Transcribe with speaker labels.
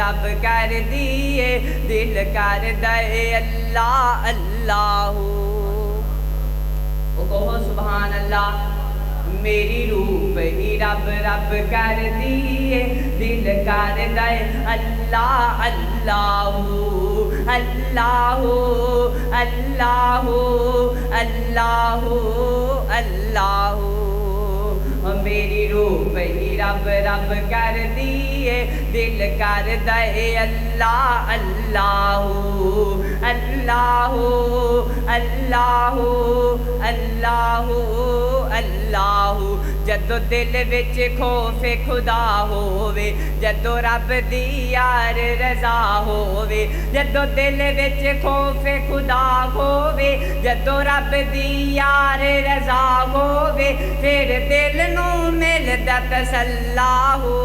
Speaker 1: रब कर दिए, दिल कर दे अल्लाह अल्लाह। ओ कहो सुभान अल्लाह। मेरी रूप ही रब रब कर दिए, दिल कर दे अल्लाह अल्लाह अल्लाह अल्लाह अल्लाह अल्लाह। मेरी रूप ही रब रब कर दिए, दिल कर दे अल्लाह अल्लाह अल्लाह अल्लाह अल्लाह अल्लाह। जदों दिल विच खौफ खुदा होवे, जदों रब दी यार रजा होवे, जदों दिल विच खौफ खुदा होवे, जदों रब दी यार रजा होवे, फिर दिल नूं मिलदा तसल्ला हो।